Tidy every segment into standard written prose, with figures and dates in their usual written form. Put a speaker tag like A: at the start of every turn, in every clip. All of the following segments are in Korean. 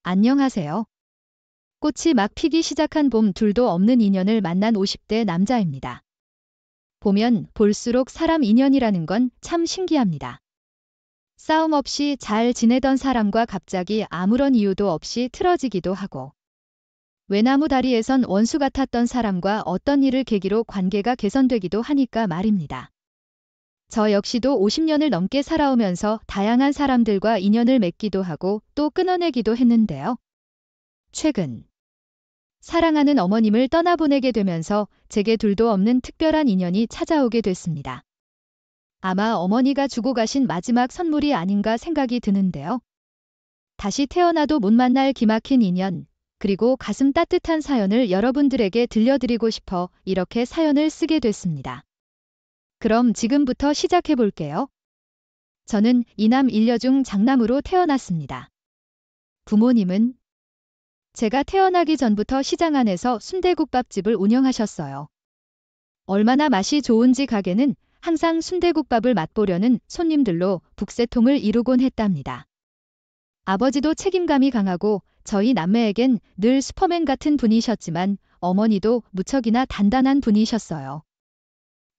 A: 안녕하세요. 꽃이 막 피기 시작한 봄 둘도 없는 인연을 만난 50대 남자입니다. 보면 볼수록 사람 인연이라는 건 참 신기합니다. 싸움 없이 잘 지내던 사람과 갑자기 아무런 이유도 없이 틀어지기도 하고, 외나무 다리에선 원수 같았던 사람과 어떤 일을 계기로 관계가 개선되기도 하니까 말입니다. 저 역시도 50년을 넘게 살아오면서 다양한 사람들과 인연을 맺기도 하고 또 끊어내기도 했는데요. 최근 사랑하는 어머님을 떠나보내게 되면서 제게 둘도 없는 특별한 인연이 찾아오게 됐습니다. 아마 어머니가 주고 가신 마지막 선물이 아닌가 생각이 드는데요. 다시 태어나도 못 만날 기막힌 인연, 그리고 가슴 따뜻한 사연을 여러분들에게 들려드리고 싶어 이렇게 사연을 쓰게 됐습니다. 그럼 지금부터 시작해 볼게요. 저는 이남 일녀 중 장남으로 태어났습니다. 부모님은 제가 태어나기 전부터 시장 안에서 순대국밥집을 운영하셨어요. 얼마나 맛이 좋은지 가게는 항상 순대국밥을 맛보려는 손님들로 북새통을 이루곤 했답니다. 아버지도 책임감이 강하고 저희 남매에겐 늘 슈퍼맨 같은 분이셨지만 어머니도 무척이나 단단한 분이셨어요.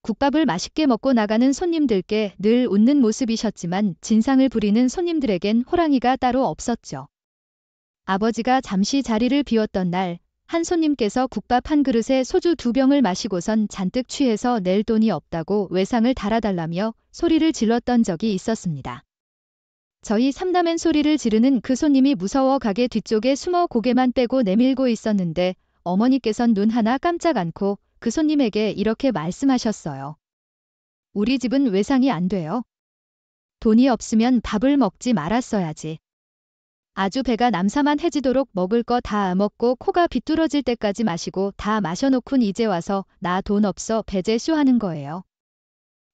A: 국밥을 맛있게 먹고 나가는 손님들께 늘 웃는 모습이셨지만 진상을 부리는 손님들에겐 호랑이가 따로 없었죠. 아버지가 잠시 자리를 비웠던 날, 한 손님께서 국밥 한 그릇에 소주 2병을 마시고선 잔뜩 취해서 낼 돈이 없다고 외상을 달아달라며 소리를 질렀던 적이 있었습니다. 저희 삼남엔 소리를 지르는 그 손님이 무서워 가게 뒤쪽에 숨어 고개만 빼고 내밀고 있었는데 어머니께선 눈 하나 깜짝 않고 그 손님에게 이렇게 말씀하셨어요. 우리 집은 외상이 안 돼요. 돈이 없으면 밥을 먹지 말았어야지. 아주 배가 남사만해지도록 먹을 거 다 먹고 코가 비뚤어질 때까지 마시고 다 마셔놓곤 이제 와서 나 돈 없어 배제쇼 하는 거예요.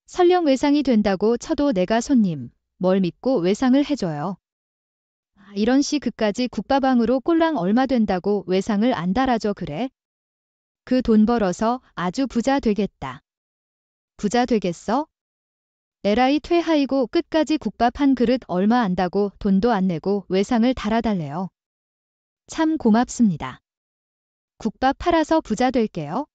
A: 설령 외상이 된다고 쳐도 내가 손님, 뭘 믿고 외상을 해줘요. 이런 시 그까지 국밥왕으로 꼴랑 얼마 된다고 외상을 안 달아줘 그래? 그 돈 벌어서 아주 부자 되겠다. 부자 되겠어? 에라이 퇴하이고 끝까지 국밥 한 그릇 얼마 안다고 돈도 안 내고 외상을 달아달래요. 참 고맙습니다. 국밥 팔아서 부자 될게요.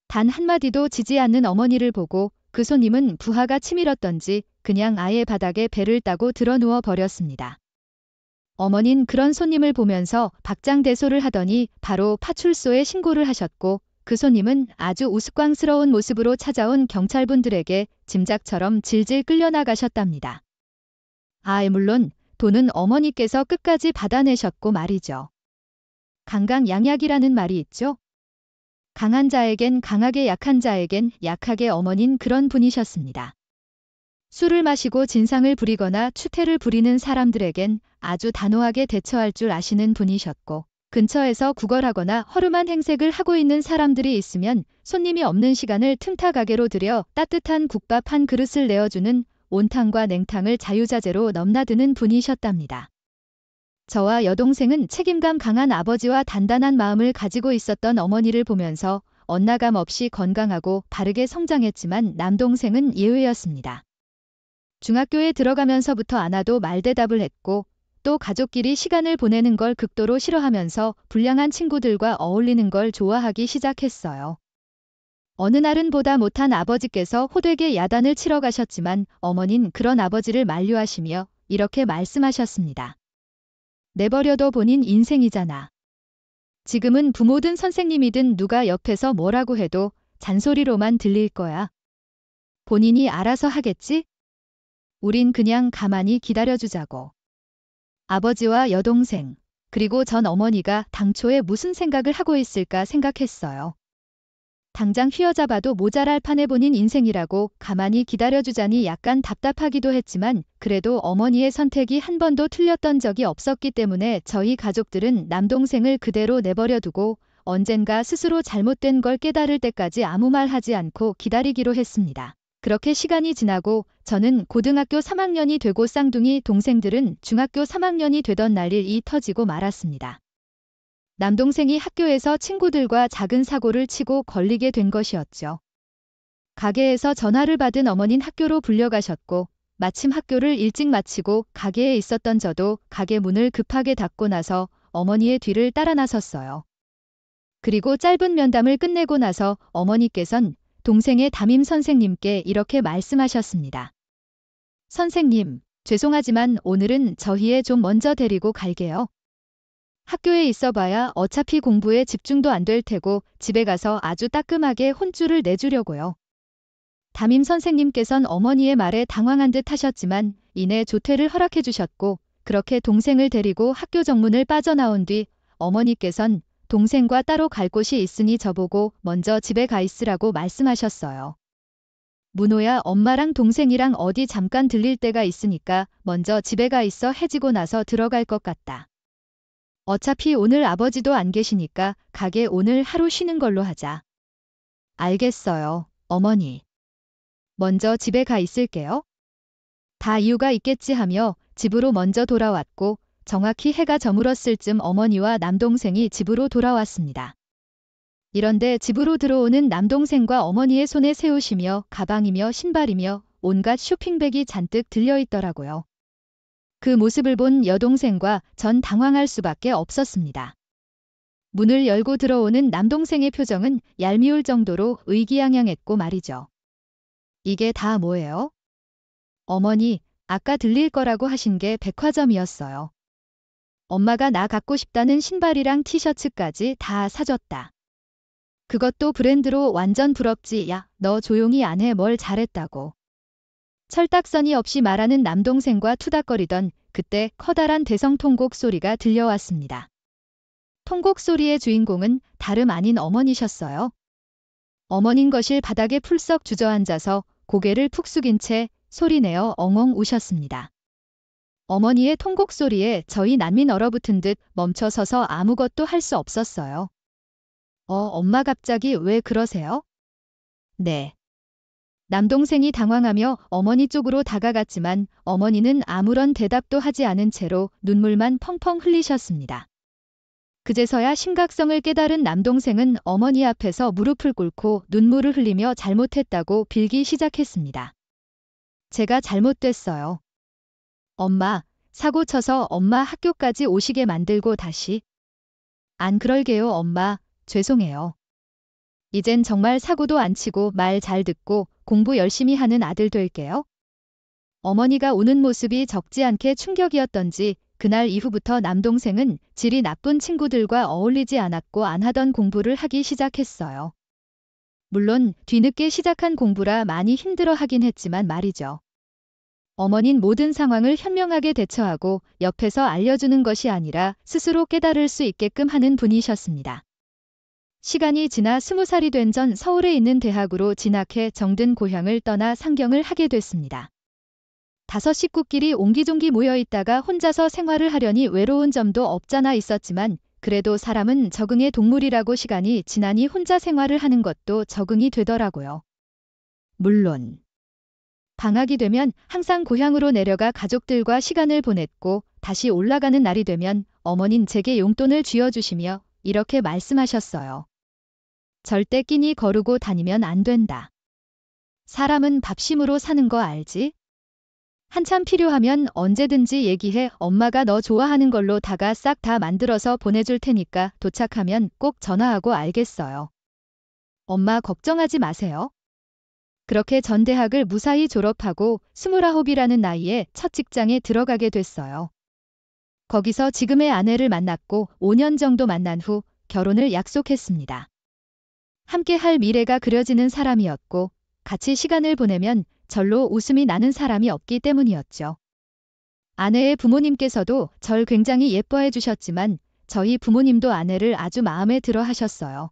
A: 단 한마디도 지지 않는 어머니를 보고 그 손님은 부하가 치밀었던지 그냥 아예 바닥에 배를 따고 드러누워 버렸습니다. 어머닌 그런 손님을 보면서 박장대소를 하더니 바로 파출소에 신고를 하셨고 그 손님은 아주 우스꽝스러운 모습으로 찾아온 경찰분들에게 짐작처럼 질질 끌려나가셨답니다. 물론 돈은 어머니께서 끝까지 받아내셨고 말이죠. 강강약약이라는 말이 있죠. 강한 자에겐 강하게 약한 자에겐 약하게 어머닌 그런 분이셨습니다. 술을 마시고 진상을 부리거나 추태를 부리는 사람들에겐 아주 단호하게 대처할 줄 아시는 분이셨고 근처에서 구걸하거나 허름한 행색을 하고 있는 사람들이 있으면 손님이 없는 시간을 틈타 가게로 들여 따뜻한 국밥 한 그릇을 내어주는 온탕과 냉탕을 자유자재로 넘나드는 분이셨답니다. 저와 여동생은 책임감 강한 아버지와 단단한 마음을 가지고 있었던 어머니를 보면서 엇나감 없이 건강하고 바르게 성장했지만 남동생은 예외였습니다. 중학교에 들어가면서부터 안 와도 말대답을 했고 또 가족끼리 시간을 보내는 걸 극도로 싫어하면서 불량한 친구들과 어울리는 걸 좋아하기 시작했어요. 어느 날은 보다 못한 아버지께서 호되게 야단을 치러 가셨지만 어머닌 그런 아버지를 만류하시며 이렇게 말씀하셨습니다. 내버려둬 본인 인생이잖아. 지금은 부모든 선생님이든 누가 옆에서 뭐라고 해도 잔소리로만 들릴 거야. 본인이 알아서 하겠지? 우린 그냥 가만히 기다려주자고. 아버지와 여동생, 그리고 전 어머니가 당초에 무슨 생각을 하고 있을까 생각했어요. 당장 휘어잡아도 모자랄 판에 본인 인생이라고 가만히 기다려주자니 약간 답답하기도 했지만 그래도 어머니의 선택이 한 번도 틀렸던 적이 없었기 때문에 저희 가족들은 남동생을 그대로 내버려두고 언젠가 스스로 잘못된 걸 깨달을 때까지 아무 말 하지 않고 기다리기로 했습니다. 그렇게 시간이 지나고 저는 고등학교 3학년이 되고 쌍둥이 동생들은 중학교 3학년이 되던 날 일이 터지고 말았습니다. 남동생이 학교에서 친구들과 작은 사고를 치고 걸리게 된 것이었죠. 가게에서 전화를 받은 어머닌 학교로 불려가셨고 마침 학교를 일찍 마치고 가게에 있었던 저도 가게 문을 급하게 닫고 나서 어머니의 뒤를 따라 나섰어요. 그리고 짧은 면담을 끝내고 나서 어머니께선 동생의 담임 선생님께 이렇게 말씀하셨습니다. 선생님, 죄송하지만 오늘은 저희에 좀 먼저 데리고 갈게요. 학교에 있어봐야 어차피 공부에 집중도 안 될 테고 집에 가서 아주 따끔하게 혼쭐을 내주려고요. 담임 선생님께선 어머니의 말에 당황한 듯 하셨지만 이내 조퇴를 허락해 주셨고 그렇게 동생을 데리고 학교 정문을 빠져나온 뒤 어머니께선 동생과 따로 갈 곳이 있으니 저보고 먼저 집에 가 있으라고 말씀하셨어요. 문호야, 엄마랑 동생이랑 어디 잠깐 들릴 데가 있으니까 먼저 집에 가 있어 해지고 나서 들어갈 것 같다. 어차피 오늘 아버지도 안 계시니까 가게 오늘 하루 쉬는 걸로 하자. 알겠어요, 어머니. 먼저 집에 가 있을게요. 다 이유가 있겠지 하며 집으로 먼저 돌아왔고 정확히 해가 저물었을 쯤 어머니와 남동생이 집으로 돌아왔습니다. 이런데 집으로 들어오는 남동생과 어머니의 손에 새 옷이며 가방이며 신발이며 온갖 쇼핑백이 잔뜩 들려있더라고요. 그 모습을 본 여동생과 전 당황할 수밖에 없었습니다. 문을 열고 들어오는 남동생의 표정은 얄미울 정도로 의기양양했고 말이죠. 이게 다 뭐예요? 어머니, 아까 들릴 거라고 하신 게 백화점이었어요. 엄마가 나 갖고 싶다는 신발이랑 티셔츠까지 다 사줬다. 그것도 브랜드로 완전 부럽지. 야, 너 조용히 안 해. 뭘 잘했다고. 철딱서니 없이 말하는 남동생과 투닥거리던 그때 커다란 대성통곡 소리가 들려왔습니다. 통곡 소리의 주인공은 다름 아닌 어머니셨어요. 어머닌 거실 바닥에 풀썩 주저앉아서 고개를 푹 숙인 채 소리내어 엉엉 우셨습니다. 어머니의 통곡 소리에 저희 난민 얼어붙은 듯 멈춰서서 아무것도 할 수 없었어요. 엄마 갑자기 왜 그러세요? 네. 남동생이 당황하며 어머니 쪽으로 다가갔지만 어머니는 아무런 대답도 하지 않은 채로 눈물만 펑펑 흘리셨습니다. 그제서야 심각성을 깨달은 남동생은 어머니 앞에서 무릎을 꿇고 눈물을 흘리며 잘못했다고 빌기 시작했습니다. 제가 잘못됐어요. 엄마, 사고 쳐서 엄마 학교까지 오시게 만들고 다시. 안 그럴게요, 엄마. 죄송해요. 이젠 정말 사고도 안 치고 말 잘 듣고 공부 열심히 하는 아들 될게요. 어머니가 우는 모습이 적지 않게 충격이었던지 그날 이후부터 남동생은 질이 나쁜 친구들과 어울리지 않았고 안 하던 공부를 하기 시작했어요. 물론 뒤늦게 시작한 공부라 많이 힘들어 하긴 했지만 말이죠. 어머닌 모든 상황을 현명하게 대처하고 옆에서 알려주는 것이 아니라 스스로 깨달을 수 있게끔 하는 분이셨습니다. 시간이 지나 20살이 된 전 서울에 있는 대학으로 진학해 정든 고향을 떠나 상경을 하게 됐습니다. 5 식구끼리 옹기종기 모여있다가 혼자서 생활을 하려니 외로운 점도 없잖아 있었지만 그래도 사람은 적응의 동물이라고 시간이 지나니 혼자 생활을 하는 것도 적응이 되더라고요. 물론 방학이 되면 항상 고향으로 내려가 가족들과 시간을 보냈고 다시 올라가는 날이 되면 어머닌 제게 용돈을 쥐어주시며 이렇게 말씀하셨어요. 절대 끼니 거르고 다니면 안 된다. 사람은 밥심으로 사는 거 알지? 한참 필요하면 언제든지 얘기해. 엄마가 너 좋아하는 걸로 다가 싹 다 만들어서 보내줄 테니까 도착하면 꼭 전화하고 알겠어요. 엄마 걱정하지 마세요. 그렇게 전 대학을 무사히 졸업하고 29이라는 나이에 첫 직장에 들어가게 됐어요. 거기서 지금의 아내를 만났고 5년 정도 만난 후 결혼을 약속했습니다. 함께 할 미래가 그려지는 사람이었고 같이 시간을 보내면 절로 웃음이 나는 사람이 없기 때문이었죠. 아내의 부모님께서도 절 굉장히 예뻐해 주셨지만 저희 부모님도 아내를 아주 마음에 들어 하셨어요.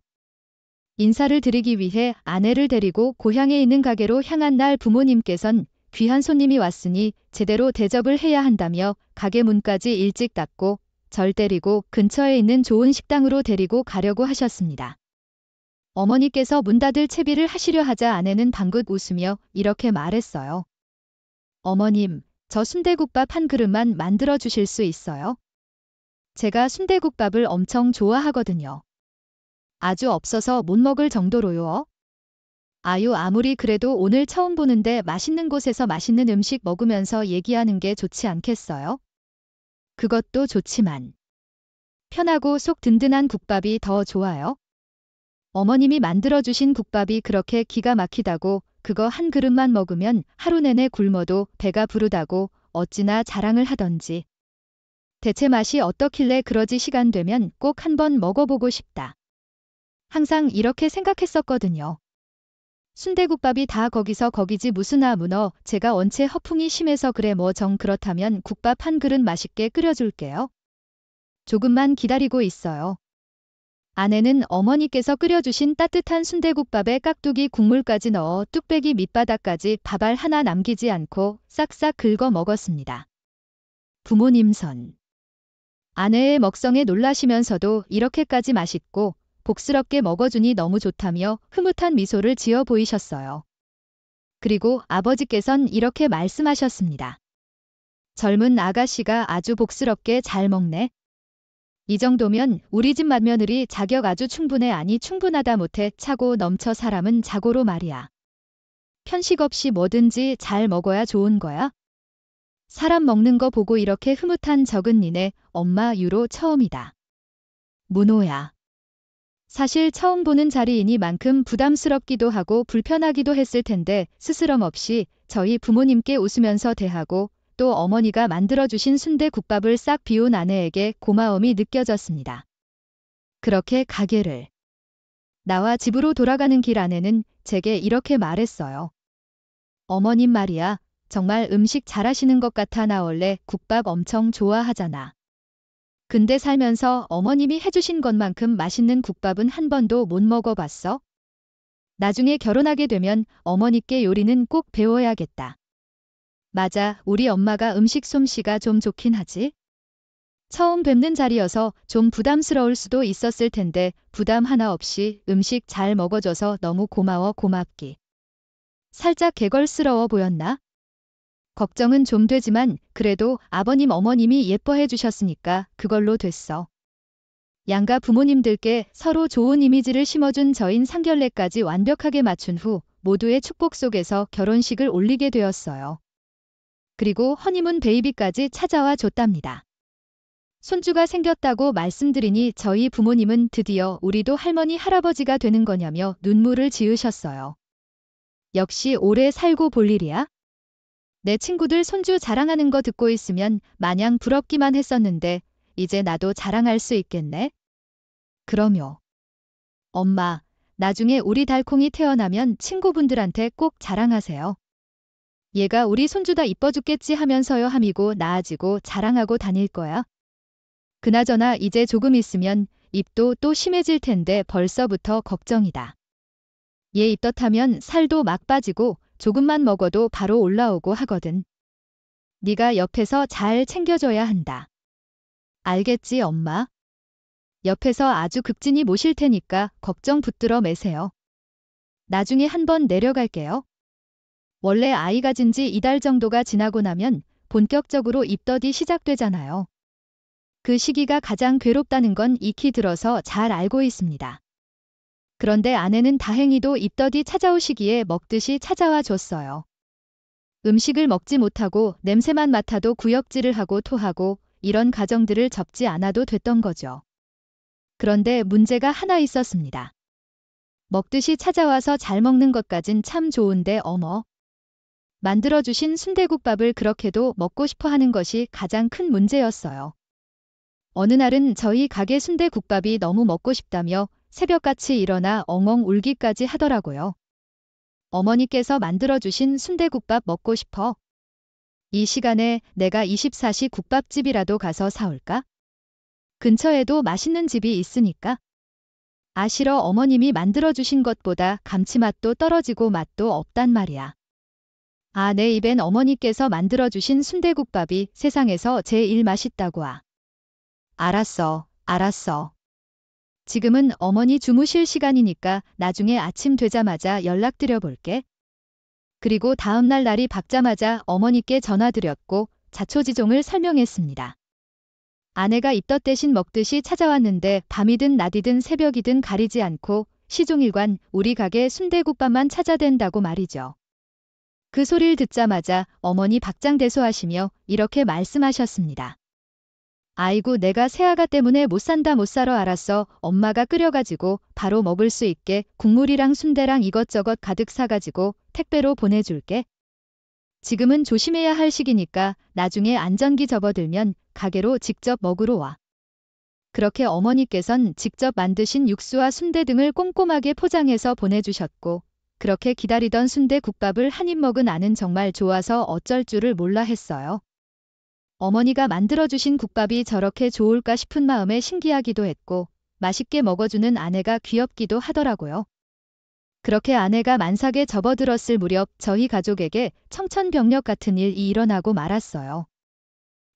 A: 인사를 드리기 위해 아내를 데리고 고향에 있는 가게로 향한 날 부모님께선 귀한 손님이 왔으니 제대로 대접을 해야 한다며 가게 문까지 일찍 닫고 절 데리고 근처에 있는 좋은 식당으로 데리고 가려고 하셨습니다. 어머니께서 문 닫을 채비를 하시려 하자 아내는 방긋 웃으며 이렇게 말했어요. 어머님, 저 순대국밥 한 그릇만 만들어 주실 수 있어요? 제가 순대국밥을 엄청 좋아하거든요. 아주 없어서 못 먹을 정도로요. 아유, 아무리 그래도 오늘 처음 보는데 맛있는 곳에서 맛있는 음식 먹으면서 얘기하는 게 좋지 않겠어요? 그것도 좋지만 편하고 속 든든한 국밥이 더 좋아요. 어머님이 만들어주신 국밥이 그렇게 기가 막히다고 그거 한 그릇만 먹으면 하루 내내 굶어도 배가 부르다고 어찌나 자랑을 하던지. 대체 맛이 어떻길래 그러지 시간 되면 꼭 한번 먹어보고 싶다. 항상 이렇게 생각했었거든요. 순대국밥이 다 거기서 거기지 무슨 문어, 제가 원체 허풍이 심해서 그래 뭐 정 그렇다면 국밥 한 그릇 맛있게 끓여줄게요. 조금만 기다리고 있어요. 아내는 어머니께서 끓여주신 따뜻한 순대국밥에 깍두기 국물까지 넣어 뚝배기 밑바닥까지 밥알 하나 남기지 않고 싹싹 긁어 먹었습니다. 부모님 선. 아내의 먹성에 놀라시면서도 이렇게까지 맛있고 복스럽게 먹어주니 너무 좋다며 흐뭇한 미소를 지어 보이셨어요. 그리고 아버지께선 이렇게 말씀하셨습니다. 젊은 아가씨가 아주 복스럽게 잘 먹네. 이 정도면 우리 집 맏며느리 자격 아주 충분해. 아니 충분하다 못해 차고 넘쳐. 사람은 자고로 말이야. 편식 없이 뭐든지 잘 먹어야 좋은 거야. 사람 먹는 거 보고 이렇게 흐뭇한 적은 니네 엄마 유로 처음이다. 문호야. 사실 처음 보는 자리이니만큼 부담스럽기도 하고 불편하기도 했을 텐데 스스럼 없이 저희 부모님께 웃으면서 대하고 또 어머니가 만들어주신 순대국밥을 싹 비운 아내에게 고마움이 느껴졌습니다. 그렇게 가게를 나와 집으로 돌아가는 길 아내는 제게 이렇게 말했어요. 어머님 말이야. 정말 음식 잘하시는 것 같아. 나 원래 국밥 엄청 좋아하잖아. 근데 살면서 어머님이 해주신 것만큼 맛있는 국밥은 한 번도 못 먹어봤어. 나중에 결혼하게 되면 어머니께 요리는 꼭 배워야겠다. 맞아, 우리 엄마가 음식 솜씨가 좀 좋긴 하지. 처음 뵙는 자리여서 좀 부담스러울 수도 있었을 텐데 부담 하나 없이 음식 잘 먹어줘서 너무 고마워. 고맙기. 살짝 개걸스러워 보였나? 걱정은 좀 되지만 그래도 아버님 어머님이 예뻐해 주셨으니까 그걸로 됐어. 양가 부모님들께 서로 좋은 이미지를 심어준 저인 상견례까지 완벽하게 맞춘 후 모두의 축복 속에서 결혼식을 올리게 되었어요. 그리고 허니문 베이비까지 찾아와 줬답니다. 손주가 생겼다고 말씀드리니 저희 부모님은 드디어 우리도 할머니 할아버지가 되는 거냐며 눈물을 지으셨어요. 역시 오래 살고 볼 일이야? 내 친구들 손주 자랑하는 거 듣고 있으면 마냥 부럽기만 했었는데 이제 나도 자랑할 수 있겠네? 그럼요. 엄마, 나중에 우리 달콩이 태어나면 친구분들한테 꼭 자랑하세요. 얘가 우리 손주다 이뻐 죽겠지 하면서요 함이고 나아지고 자랑하고 다닐 거야. 그나저나 이제 조금 있으면 입도 또 심해질 텐데 벌써부터 걱정이다. 얘 입덧하면 살도 막 빠지고 조금만 먹어도 바로 올라오고 하거든. 네가 옆에서 잘 챙겨줘야 한다. 알겠지 엄마? 옆에서 아주 극진히 모실 테니까 걱정 붙들어 매세요. 나중에 한번 내려갈게요. 원래 아이 가진 지 2달 정도가 지나고 나면 본격적으로 입덧이 시작되잖아요. 그 시기가 가장 괴롭다는 건 익히 들어서 잘 알고 있습니다. 그런데 아내는 다행히도 입덧이 찾아오시기에 먹듯이 찾아와 줬어요. 음식을 먹지 못하고 냄새만 맡아도 구역질을 하고 토하고 이런 가정들을 접지 않아도 됐던 거죠. 그런데 문제가 하나 있었습니다. 먹듯이 찾아와서 잘 먹는 것까진 참 좋은데 어머. 만들어주신 순대국밥을 그렇게도 먹고 싶어 하는 것이 가장 큰 문제였어요. 어느 날은 저희 가게 순대국밥이 너무 먹고 싶다며 새벽같이 일어나 엉엉 울기까지 하더라고요. 어머니께서 만들어주신 순대국밥 먹고 싶어. 이 시간에 내가 24시 국밥집이라도 가서 사올까? 근처에도 맛있는 집이 있으니까. 아 싫어 어머님이 만들어주신 것보다 감칠맛도 떨어지고 맛도 없단 말이야. 아 내 입엔 어머니께서 만들어주신 순대국밥이 세상에서 제일 맛있다고 아. 알았어, 알았어. 지금은 어머니 주무실 시간이니까 나중에 아침 되자마자 연락드려 볼게. 그리고 다음날 날이 밝자마자 어머니께 전화드렸고 자초지종을 설명했습니다. 아내가 입덧 대신 먹듯이 찾아왔는데 밤이든 낮이든 새벽이든 가리지 않고 시종일관 우리 가게 순대국밥만 찾아댄다고 말이죠. 그 소리를 듣자마자 어머니 박장대소하시며 이렇게 말씀하셨습니다. 아이고 내가 새아가 때문에 못 산다 못 살아 알았어. 엄마가 끓여가지고 바로 먹을 수 있게 국물이랑 순대랑 이것저것 가득 사가지고 택배로 보내줄게. 지금은 조심해야 할 시기니까 나중에 안전기 접어들면 가게로 직접 먹으러 와. 그렇게 어머니께선 직접 만드신 육수와 순대 등을 꼼꼼하게 포장해서 보내주셨고 그렇게 기다리던 순대국밥을 한 입 먹은 아는 정말 좋아서 어쩔 줄을 몰라 했어요. 어머니가 만들어주신 국밥이 저렇게 좋을까 싶은 마음에 신기하기도 했고 맛있게 먹어주는 아내가 귀엽기도 하더라고요. 그렇게 아내가 만삭에 접어들었을 무렵 저희 가족에게 청천벽력 같은 일이 일어나고 말았어요.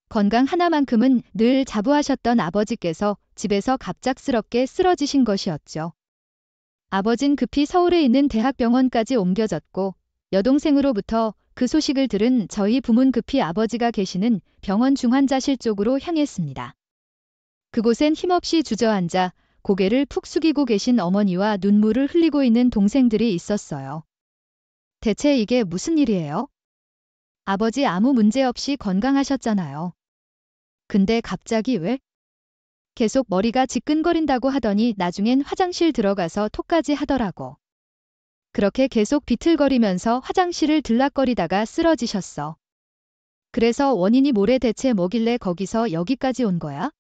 A: 건강 하나만큼은 늘 자부하셨던 아버지께서 집에서 갑작스럽게 쓰러지신 것이었죠. 아버진 급히 서울에 있는 대학병원까지 옮겨졌고 여동생으로부터 그 소식을 들은 저희 부모는 급히 아버지가 계시는 병원 중환자실 쪽으로 향했습니다. 그곳엔 힘없이 주저앉아 고개를 푹 숙이고 계신 어머니와 눈물을 흘리고 있는 동생들이 있었어요. 대체 이게 무슨 일이에요? 아버지 아무 문제 없이 건강하셨잖아요. 근데 갑자기 왜? 계속 머리가 지끈거린다고 하더니 나중엔 화장실 들어가서 토까지 하더라고. 그렇게 계속 비틀거리면서 화장실을 들락거리다가 쓰러지셨어. 그래서 원인이 뭐래 대체 뭐길래 거기서 여기까지 온 거야?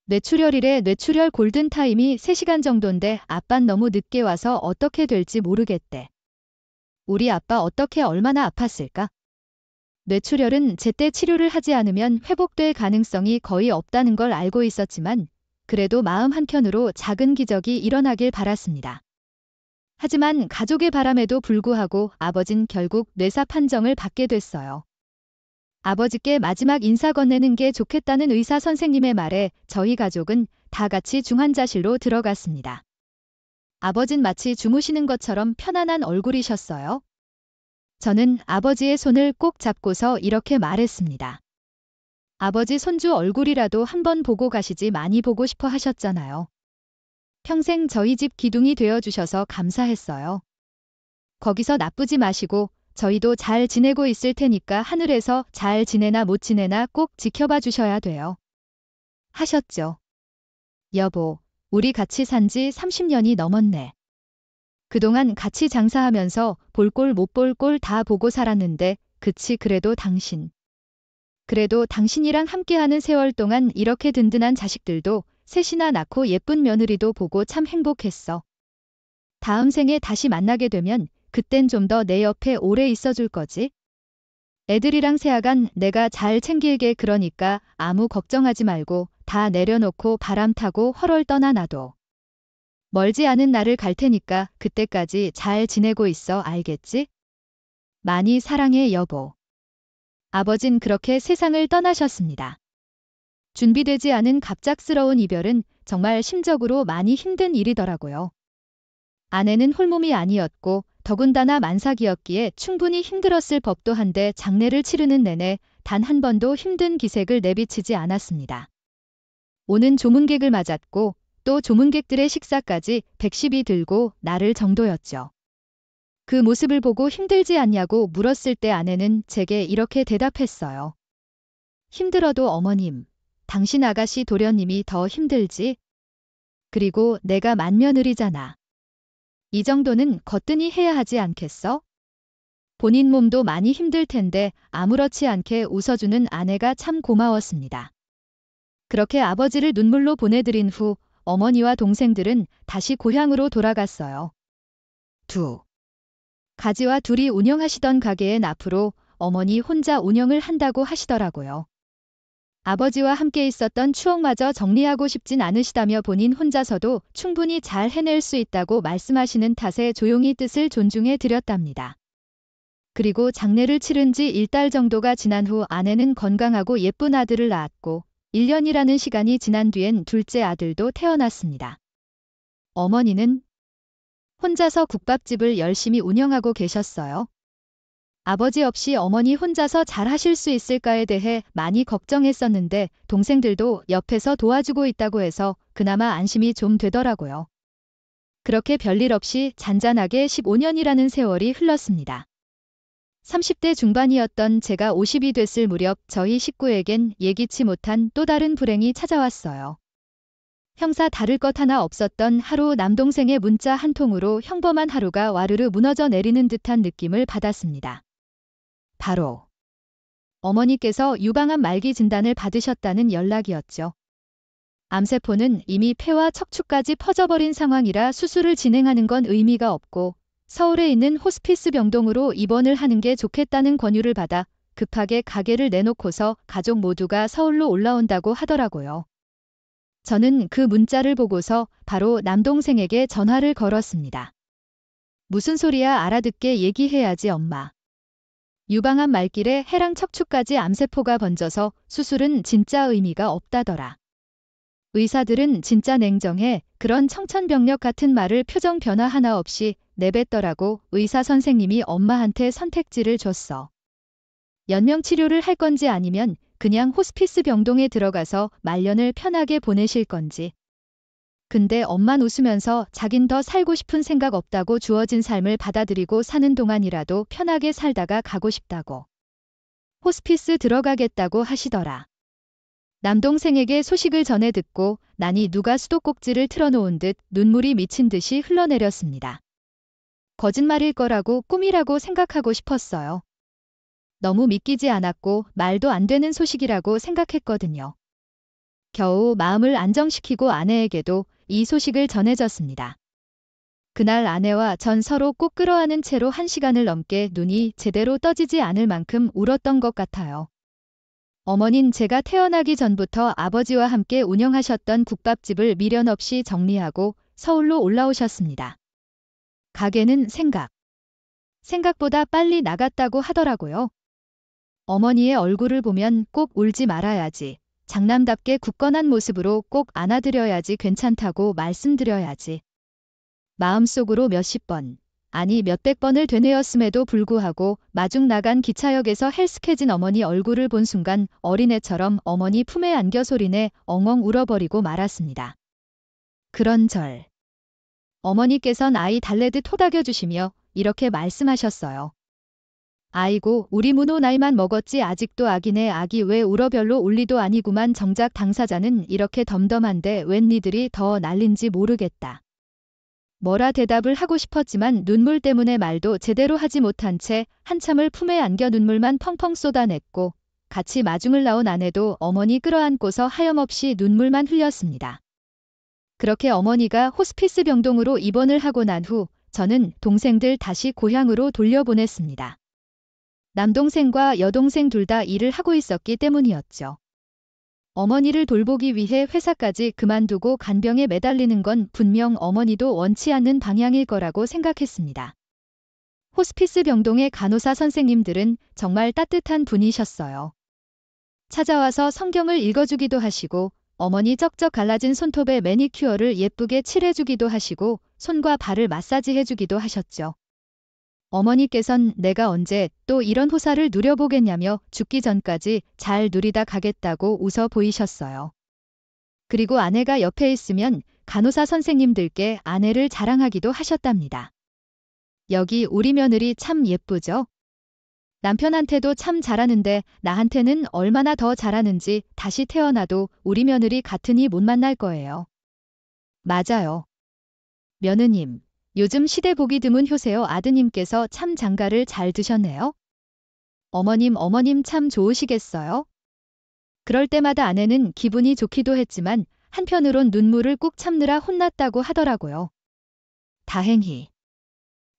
A: 뇌출혈이래. 뇌출혈 골든타임이 3시간 정도인데 아빤 너무 늦게 와서 어떻게 될지 모르겠대. 우리 아빠 어떻게 얼마나 아팠을까? 뇌출혈은 제때 치료를 하지 않으면 회복될 가능성이 거의 없다는 걸 알고 있었지만 그래도 마음 한켠으로 작은 기적이 일어나길 바랐습니다. 하지만 가족의 바람에도 불구하고 아버진 결국 뇌사 판정을 받게 됐어요. 아버지께 마지막 인사 건네는 게 좋겠다는 의사 선생님의 말에 저희 가족은 다 같이 중환자실로 들어갔습니다. 아버진 마치 주무시는 것처럼 편안한 얼굴이셨어요. 저는 아버지의 손을 꼭 잡고서 이렇게 말했습니다. 아버지 손주 얼굴이라도 한번 보고 가시지 많이 보고 싶어 하셨잖아요. 평생 저희 집 기둥이 되어주셔서 감사했어요. 거기서 나쁘지 마시고 저희도 잘 지내고 있을 테니까 하늘에서 잘 지내나 못 지내나 꼭 지켜봐 주셔야 돼요. 하셨죠. 여보, 우리 같이 산 지 30년이 넘었네. 그동안 같이 장사하면서 볼 꼴 못 볼 꼴 다 보고 살았는데 그치 그래도 당신이랑 함께하는 세월 동안 이렇게 든든한 자식들도 셋이나 낳고 예쁜 며느리도 보고 참 행복했어. 다음 생에 다시 만나게 되면 그땐 좀 더 내 옆에 오래 있어줄 거지? 애들이랑 새아간 내가 잘 챙길게. 그러니까 아무 걱정하지 말고 다 내려놓고 바람 타고 헐헐 떠나 놔둬. 멀지 않은 날을 갈 테니까 그때까지 잘 지내고 있어. 알겠지? 많이 사랑해 여보. 아버진 그렇게 세상을 떠나셨습니다. 준비되지 않은 갑작스러운 이별은 정말 심적으로 많이 힘든 일이더라고요. 아내는 홀몸이 아니었고 더군다나 만삭이었기에 충분히 힘들었을 법도 한데 장례를 치르는 내내 단 한 번도 힘든 기색을 내비치지 않았습니다. 오는 조문객을 맞았고 또 조문객들의 식사까지 110이 들고 나를 정도였죠. 그 모습을 보고 힘들지 않냐고 물었을 때 아내는 제게 이렇게 대답했어요. 힘들어도 어머님, 당신 아가씨 도련님이 더 힘들지? 그리고 내가 맏며느리잖아. 이 정도는 거뜬히 해야 하지 않겠어? 본인 몸도 많이 힘들 텐데 아무렇지 않게 웃어주는 아내가 참 고마웠습니다. 그렇게 아버지를 눈물로 보내드린 후 어머니와 동생들은 다시 고향으로 돌아갔어요. 가지와 둘이 운영하시던 가게엔 앞으로 어머니 혼자 운영을 한다고 하시더라고요. 아버지와 함께 있었던 추억마저 정리하고 싶진 않으시다며 본인 혼자서도 충분히 잘 해낼 수 있다고 말씀하시는 탓에 조용히 뜻을 존중해 드렸답니다. 그리고 장례를 치른 지 1달 정도가 지난 후 아내는 건강하고 예쁜 아들을 낳았고 1년이라는 시간이 지난 뒤엔 둘째 아들도 태어났습니다. 어머니는 혼자서 국밥집을 열심히 운영하고 계셨어요. 아버지 없이 어머니 혼자서 잘 하실 수 있을까에 대해 많이 걱정했었는데 동생들도 옆에서 도와주고 있다고 해서 그나마 안심이 좀 되더라고요. 그렇게 별일 없이 잔잔하게 15년이라는 세월이 흘렀습니다. 30대 중반이었던 제가 50이 됐을 무렵 저희 식구에겐 예기치 못한 또 다른 불행이 찾아왔어요. 형사 다를 것 하나 없었던 하루 남동생의 문자 한 통으로 평범한 하루가 와르르 무너져 내리는 듯한 느낌을 받았습니다. 바로 어머니께서 유방암 말기 진단을 받으셨다는 연락이었죠. 암세포는 이미 폐와 척추까지 퍼져버린 상황이라 수술을 진행하는 건 의미가 없고 서울에 있는 호스피스 병동으로 입원을 하는 게 좋겠다는 권유를 받아 급하게 가게를 내놓고서 가족 모두가 서울로 올라온다고 하더라고요. 저는 그 문자를 보고서 바로 남동생에게 전화를 걸었습니다. 무슨 소리야, 알아듣게 얘기해야지 엄마. 유방암 말길에 해랑 척추까지 암세포가 번져서 수술은 진짜 의미가 없다더라. 의사들은 진짜 냉정해. 그런 청천벽력 같은 말을 표정 변화 하나 없이 내뱉더라고. 의사 선생님이 엄마한테 선택지를 줬어. 연명 치료를 할 건지 아니면 그냥 호스피스 병동에 들어가서 말년을 편하게 보내실 건지. 근데 엄만 웃으면서 자긴 더 살고 싶은 생각 없다고 주어진 삶을 받아들이고 사는 동안이라도 편하게 살다가 가고 싶다고. 호스피스 들어가겠다고 하시더라. 남동생에게 소식을 전해 듣고 나니 누가 수도꼭지를 틀어놓은 듯 눈물이 미친 듯이 흘러내렸습니다. 거짓말일 거라고 꿈이라고 생각하고 싶었어요. 너무 믿기지 않았고 말도 안 되는 소식이라고 생각했거든요. 겨우 마음을 안정시키고 아내에게도 이 소식을 전해졌습니다. 그날 아내와 전 서로 꼭 끌어안은 채로 1시간을 넘게 눈이 제대로 떠지지 않을 만큼 울었던 것 같아요. 어머닌 제가 태어나기 전부터 아버지와 함께 운영하셨던 국밥집을 미련 없이 정리하고 서울로 올라오셨습니다. 가게는 생각보다 빨리 나갔다고 하더라고요. 어머니의 얼굴을 보면 꼭 울지 말아야지. 장남답게 굳건한 모습으로 꼭 안아드려야지, 괜찮다고 말씀드려야지. 마음속으로 몇십 번, 아니 몇백 번을 되뇌었음에도 불구하고 마중 나간 기차역에서 헬스케진 어머니 얼굴을 본 순간 어린애처럼 어머니 품에 안겨 소리내 엉엉 울어버리고 말았습니다. 그런절 어머니께선 아이 달래듯 토닥여주시며 이렇게 말씀하셨어요. 아이고, 우리 문호 나이만 먹었지 아직도 아기네. 아기 왜 울어? 별로 울 리도 아니구만. 정작 당사자는 이렇게 덤덤한데 웬 니들이 더 난린지 모르겠다. 뭐라 대답을 하고 싶었지만 눈물 때문에 말도 제대로 하지 못한 채 한참을 품에 안겨 눈물만 펑펑 쏟아냈고 같이 마중을 나온 아내도 어머니 끌어안고서 하염없이 눈물만 흘렸습니다. 그렇게 어머니가 호스피스 병동으로 입원을 하고 난 후 저는 동생들 다시 고향으로 돌려보냈습니다. 남동생과 여동생 둘 다 일을 하고 있었기 때문이었죠. 어머니를 돌보기 위해 회사까지 그만두고 간병에 매달리는 건 분명 어머니도 원치 않는 방향일 거라고 생각했습니다. 호스피스 병동의 간호사 선생님들은 정말 따뜻한 분이셨어요. 찾아와서 성경을 읽어주기도 하시고 어머니 쩍쩍 갈라진 손톱에 매니큐어를 예쁘게 칠해주기도 하시고 손과 발을 마사지해주기도 하셨죠. 어머니께선 내가 언제 또 이런 호사를 누려보겠냐며 죽기 전까지 잘 누리다 가겠다고 웃어 보이셨어요. 그리고 아내가 옆에 있으면 간호사 선생님들께 아내를 자랑하기도 하셨답니다. 여기 우리 며느리 참 예쁘죠? 남편한테도 참 잘하는데 나한테는 얼마나 더 잘하는지 다시 태어나도 우리 며느리 같으니 못 만날 거예요. 맞아요. 며느님. 요즘 시대 보기 드문 효세요. 아드님께서 참 장가를 잘 드셨네요. 어머님 참 좋으시겠어요? 그럴 때마다 아내는 기분이 좋기도 했지만 한편으론 눈물을 꾹 참느라 혼났다고 하더라고요. 다행히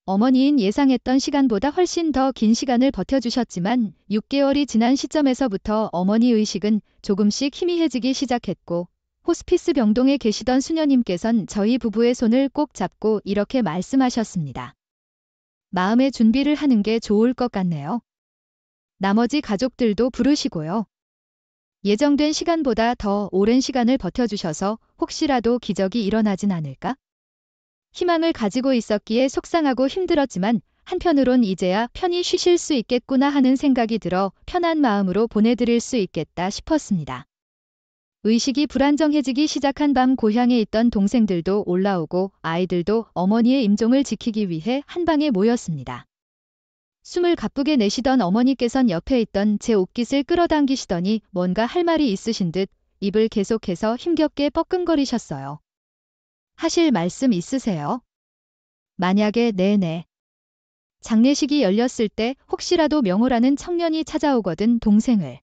A: 어머니인 예상했던 시간보다 훨씬 더 긴 시간을 버텨주셨지만 6개월이 지난 시점에서부터 어머니 의식은 조금씩 희미해지기 시작했고 호스피스 병동에 계시던 수녀님께선 저희 부부의 손을 꼭 잡고 이렇게 말씀하셨습니다. 마음의 준비를 하는 게 좋을 것 같네요. 나머지 가족들도 부르시고요. 예정된 시간보다 더 오랜 시간을 버텨주셔서 혹시라도 기적이 일어나진 않을까? 희망을 가지고 있었기에 속상하고 힘들었지만 한편으론 이제야 편히 쉬실 수 있겠구나 하는 생각이 들어 편한 마음으로 보내드릴 수 있겠다 싶었습니다. 의식이 불안정해지기 시작한 밤 고향에 있던 동생들도 올라오고 아이들도 어머니의 임종을 지키기 위해 한방에 모였습니다. 숨을 가쁘게 내쉬던 어머니께선 옆에 있던 제 옷깃을 끌어당기시더니 뭔가 할 말이 있으신 듯 입을 계속해서 힘겹게 뻐끔거리셨어요. 하실 말씀 있으세요? 만약에 네네. 장례식이 열렸을 때 혹시라도 명호라는 청년이 찾아오거든 동생을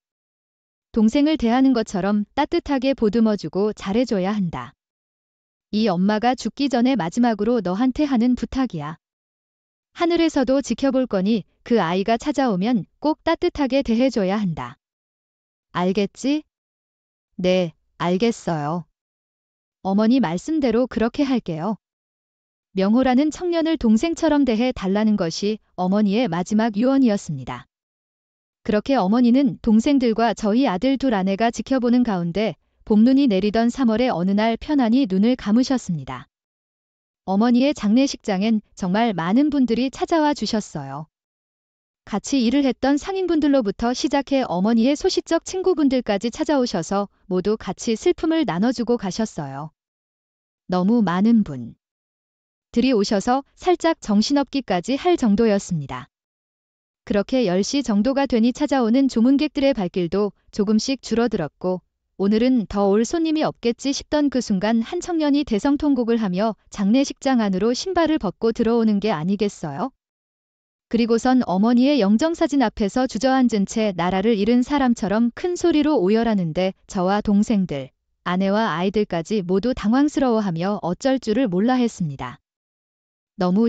A: 대하는 것처럼 따뜻하게 보듬어주고 잘해줘야 한다. 이 엄마가 죽기 전에 마지막으로 너한테 하는 부탁이야. 하늘에서도 지켜볼 거니 그 아이가 찾아오면 꼭 따뜻하게 대해줘야 한다. 알겠지? 네, 알겠어요. 어머니 말씀대로 그렇게 할게요. 명호라는 청년을 동생처럼 대해 달라는 것이 어머니의 마지막 유언이었습니다. 그렇게 어머니는 동생들과 저희 아들 둘 아내가 지켜보는 가운데 봄눈이 내리던 3월의 어느 날 편안히 눈을 감으셨습니다. 어머니의 장례식장엔 정말 많은 분들이 찾아와 주셨어요. 같이 일을 했던 상인분들로부터 시작해 어머니의 소시적 친구분들까지 찾아오셔서 모두 같이 슬픔을 나눠주고 가셨어요. 너무 많은 분들이 오셔서 살짝 정신없기까지 할 정도였습니다. 그렇게 10시 정도가 되니 찾아오는 조문객들의 발길도 조금씩 줄어들었고 오늘은 더 올 손님이 없겠지 싶던 그 순간 한 청년이 대성통곡을 하며 장례식장 안으로 신발을 벗고 들어오는 게 아니겠어요? 그리고선 어머니의 영정사진 앞에서 주저앉은 채 나라를 잃은 사람처럼 큰 소리로 오열하는데 저와 동생들, 아내와 아이들까지 모두 당황스러워하며 어쩔 줄을 몰라 했습니다. 너무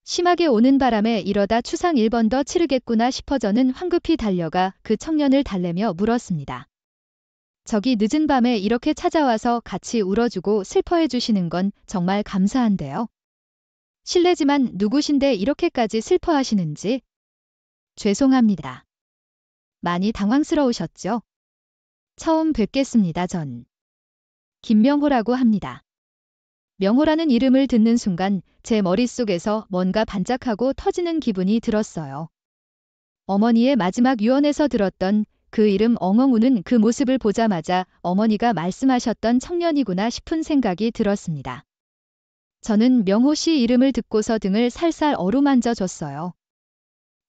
A: 심하게 오는 바람에 이러다 추상 1번 더 치르겠구나 싶어 저는 황급히 달려가 그 청년을 달래며 물었습니다. 저기 늦은 밤에 이렇게 찾아와서 같이 울어주고 슬퍼해 주시는 건 정말 감사한데요. 실례지만 누구신데 이렇게까지 슬퍼하시는지? 죄송합니다. 많이 당황스러우셨죠? 처음 뵙겠습니다. 전 김명호라고 합니다. 명호라는 이름을 듣는 순간 제 머릿속에서 뭔가 반짝하고 터지는 기분이 들었어요. 어머니의 마지막 유언에서 들었던 그 이름 엉엉 우는 그 모습을 보자마자 어머니가 말씀하셨던 청년이구나 싶은 생각이 들었습니다. 저는 명호 씨 이름을 듣고서 등을 살살 어루만져 줬어요.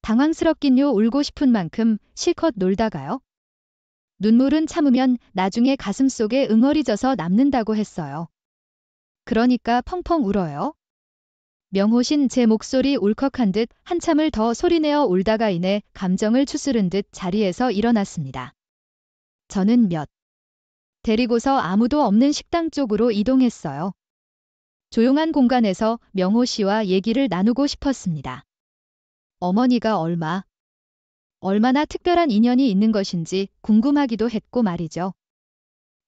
A: 당황스럽긴요. 울고 싶은 만큼 실컷 놀다가요. 눈물은 참으면 나중에 가슴속에 응어리져서 남는다고 했어요. 그러니까 펑펑 울어요. 명호신 제 목소리 울컥한 듯 한참을 더 소리내어 울다가 이내 감정을 추스른 듯 자리에서 일어났습니다. 저는 데리고서 아무도 없는 식당 쪽으로 이동했어요. 조용한 공간에서 명호 씨와 얘기를 나누고 싶었습니다. 어머니가 얼마나 특별한 인연이 있는 것인지 궁금하기도 했고 말이죠.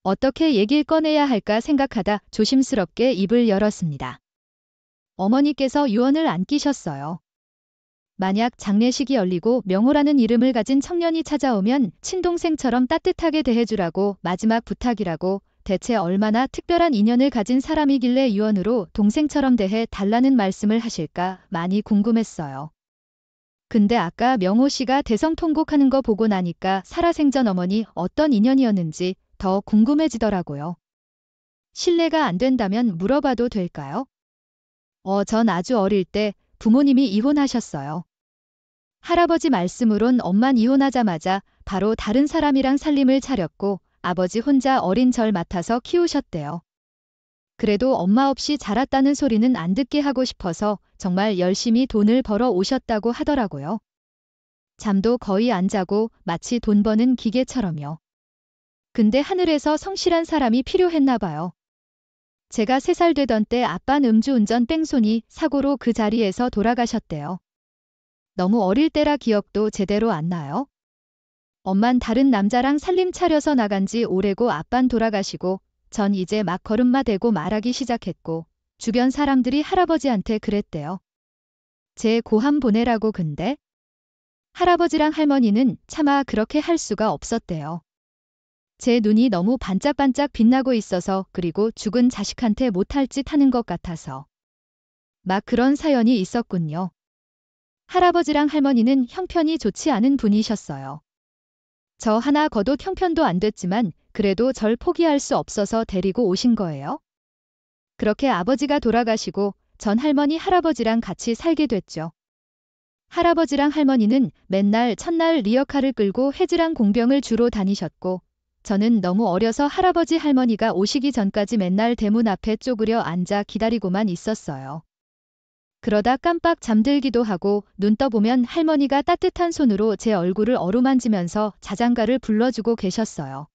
A: 어떻게 얘기를 꺼내야 할까 생각하다 조심스럽게 입을 열었습니다. 어머니께서 유언을 안 끼셨어요. 만약 장례식이 열리고 명호라는 이름을 가진 청년이 찾아오면 친동생처럼 따뜻하게 대해주라고 마지막 부탁이라고 대체 얼마나 특별한 인연을 가진 사람이길래 유언으로 동생처럼 대해 달라는 말씀을 하실까 많이 궁금했어요. 근데 아까 명호 씨가 대성통곡하는 거 보고 나니까 살아생전 어머니 어떤 인연이었는지 더 궁금해지더라고요. 실례가 안 된다면 물어봐도 될까요? 전 아주 어릴 때 부모님이 이혼하셨어요. 할아버지 말씀으론 엄만 이혼하자마자 바로 다른 사람이랑 살림을 차렸고 아버지 혼자 어린 절 맡아서 키우셨대요. 그래도 엄마 없이 자랐다는 소리는 안 듣게 하고 싶어서 정말 열심히 돈을 벌어 오셨다고 하더라고요. 잠도 거의 안 자고 마치 돈 버는 기계처럼요. 근데 하늘에서 성실한 사람이 필요했나 봐요. 제가 3살 되던 때 아빠는 음주운전 뺑소니 사고로 그 자리에서 돌아가셨대요. 너무 어릴 때라 기억도 제대로 안 나요. 엄만 다른 남자랑 살림 차려서 나간 지 오래고 아빤 돌아가시고 전 이제 막 걸음마 대고 말하기 시작했고 주변 사람들이 할아버지한테 그랬대요. 제 고함 보내라고. 근데 할아버지랑 할머니는 차마 그렇게 할 수가 없었대요. 제 눈이 너무 반짝반짝 빛나고 있어서 그리고 죽은 자식한테 못할 짓 하는 것 같아서 막 그런 사연이 있었군요. 할아버지랑 할머니는 형편이 좋지 않은 분이셨어요. 저 하나 거도 형편도 안 됐지만 그래도 절 포기할 수 없어서 데리고 오신 거예요? 그렇게 아버지가 돌아가시고 전 할머니 할아버지랑 같이 살게 됐죠. 할아버지랑 할머니는 맨날 첫날 리어카를 끌고 해지랑 공병을 주로 다니셨고 저는 너무 어려서 할아버지 할머니가 오시기 전까지 맨날 대문 앞에 쪼그려 앉아 기다리고만 있었어요. 그러다 깜빡 잠들기도 하고 눈 떠보면 할머니가 따뜻한 손으로 제 얼굴을 어루만지면서 자장가를 불러주고 계셨어요.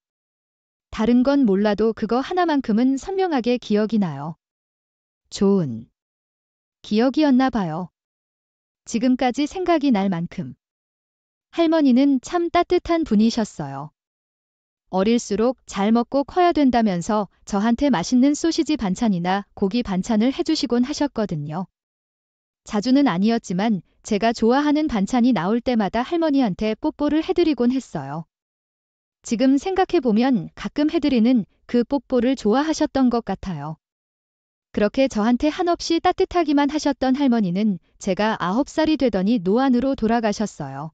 A: 다른 건 몰라도 그거 하나만큼은 선명하게 기억이 나요. 좋은 기억이었나 봐요. 지금까지 생각이 날 만큼. 할머니는 참 따뜻한 분이셨어요. 어릴수록 잘 먹고 커야 된다면서 저한테 맛있는 소시지 반찬이나 고기 반찬을 해주시곤 하셨거든요. 자주는 아니었지만 제가 좋아하는 반찬이 나올 때마다 할머니한테 뽀뽀를 해드리곤 했어요. 지금 생각해보면 가끔 해드리는 그 뽀뽀를 좋아하셨던 것 같아요. 그렇게 저한테 한없이 따뜻하기만 하셨던 할머니는 제가 9살이 되더니 노안으로 돌아가셨어요.